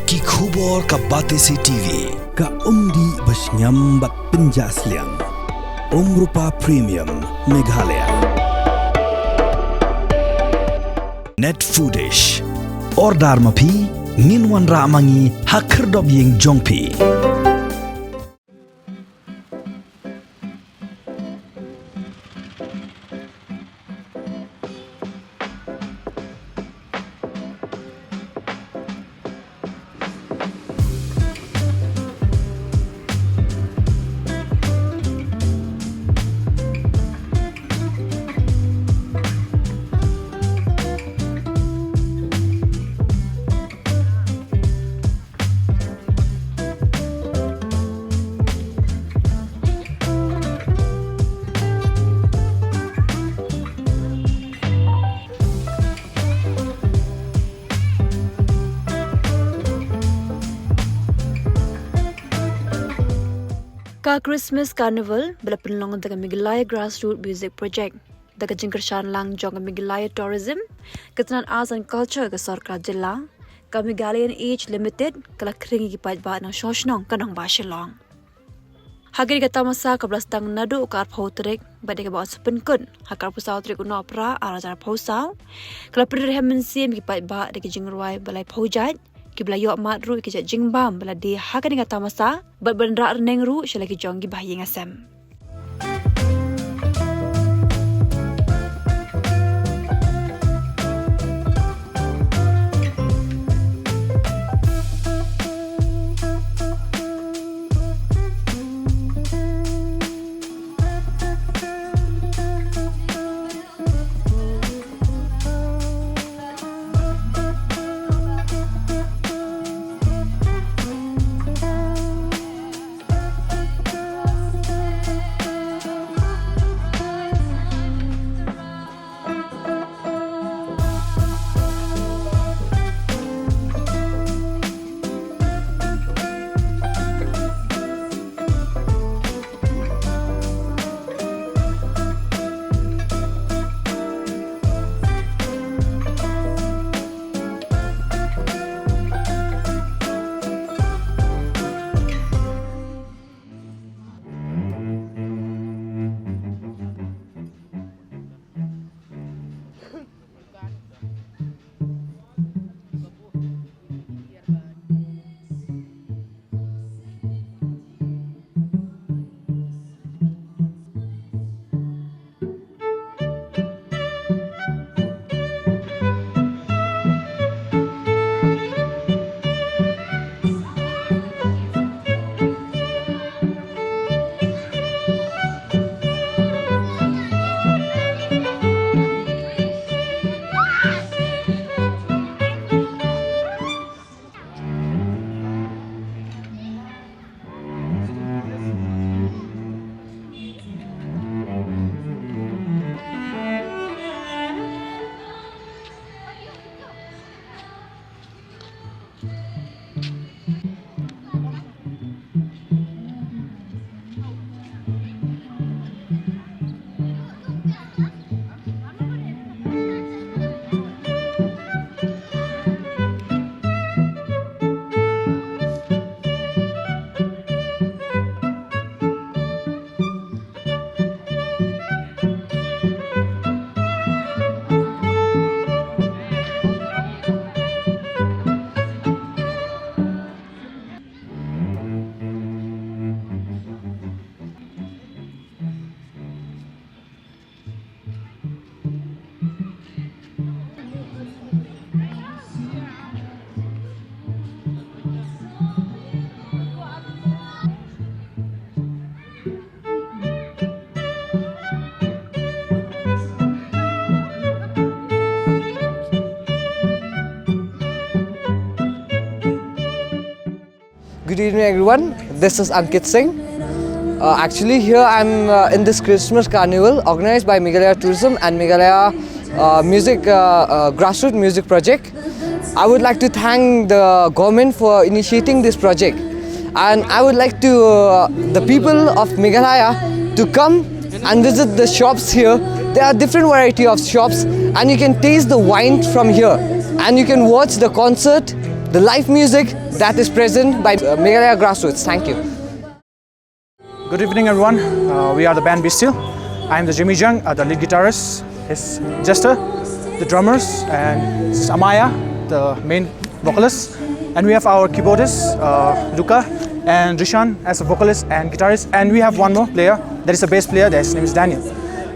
Ki khubor ka Batesi TV. Ka umdi basnyambat penjaslian. Rupa Premium Meghalaya. Net Foodish. Ordar mapi minwan ramangi hakerdob ying jongpi. Christmas Carnival bila penlong dengan Meghalaya Grassroots Music Project dengan jengkershan lang jong Meghalaya Tourism ketenan arts and culture ke Sarkar Jilla ke Meghalayan Age Limited kala Khring gi Paidbah nang Shoshnong kanang Bashalong Hagir kata masa ke belastang nadu ke arpau terik badai ke bawa sepenkun hakar pusau terik uno apra arajar pusau kala perih mensim gi Paidbah deki jengruai balai paujat ki bela yok mat ru ki jingbam bela di hakan kata masa bat bendra neng ru selagi jong gi bahyi ngasam Good evening everyone, this is Khring. Actually here I'm in this Christmas Carnival organized by Meghalaya Tourism and Meghalaya Grassroots Music Project. I would like to thank the government for initiating this project, and I would like to the people of Meghalaya to come and visit the shops here. There are different variety of shops and you can taste the wine from here and you can watch the concert the live music that is present by Meghalaya Grassroots. Thank you. Good evening, everyone. We are the band Be Still. I am the Jimmy Jung, the lead guitarist, his Jester, the drummers, and this is Amaya, the main vocalist. And we have our keyboardist, Luca, and Rishan as a vocalist and guitarist. And we have one more player, that is a bass player, his name is Daniel.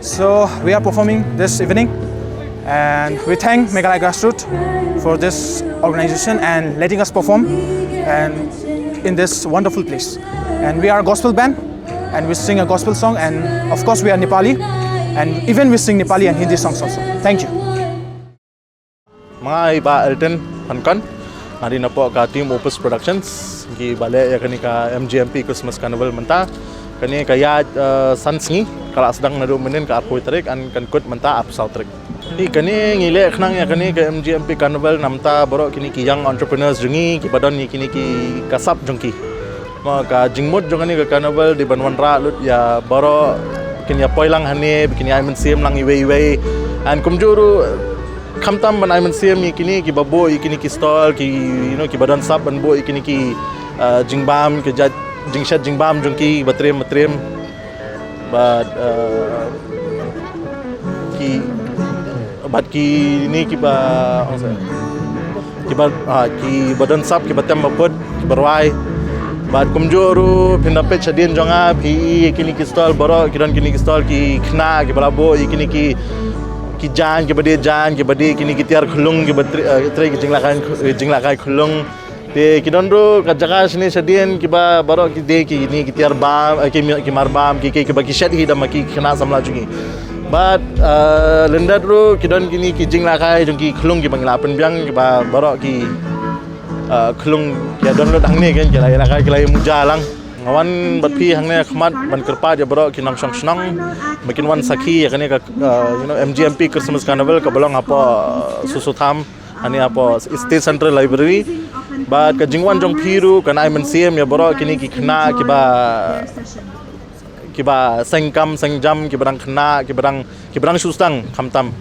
So we are performing this evening, and we thank Meghalaya Grassroots for this organization and letting us perform and in this wonderful place. And we are a gospel band, and we sing a gospel song, and of course we are Nepali, and even we sing Nepali and Hindi songs also. Thank you. Mga iba Elton Hankan, hari na po ka Team Opus Productions, gi balik ya kani ka MGMP Christmas Carnival menta, kani kaya sansngi kala sedang nadu menen ka apoi tarik an kan kut menta ap sau tarik. Di kani ngile khnang ya kani ka MGMP Carnival namta borok kini ki young entrepreneurs jengi ki badon ni kini ki kasap jongki. Maka jingmut jong ni ke Carnival di Banwan Ra lut ya baro bikin ya poilang hane bikin ya mensiam lang iwe and kumjuru kamtam ban mensiam kini ki babo kini ki stall ki ki badan sab ban bo kini ki jingbam ki jingshat jingbam jong ki batrim but ki ni ki ba ki badan sab ki batam bapod ki barwai Bat kumjuru pindapat chadin jonga pi kini ki stall baro kidan kini ki stall ki khna ki balabo kini ki jan ki bade kini ki tiar khulung ki batri ki jinglakai khulung te kidan ro ka jaga sini chadin ki ba baro ki de ki ni ki tiar bam ki marbam ki bagi shat hi dam ki khna samla jungi bat lendat ro kidan kini ki jinglakai jong ki khulung ki bangla pen biang ki ba baro ki khulung ya don lo dang ni kan kila muja lang ngawan bat pi hang ne khmat ban kerpa je bro kinang song snang makin wan sakhi ya kan ka MGMP Christmas Carnival ka bolong apa susutham ani apa State Central Library bat ka jingwan jong phiru kan ai mensiam ya bro kini ki khna ki ba sengjam ki barang khna ki barang sustang khamtam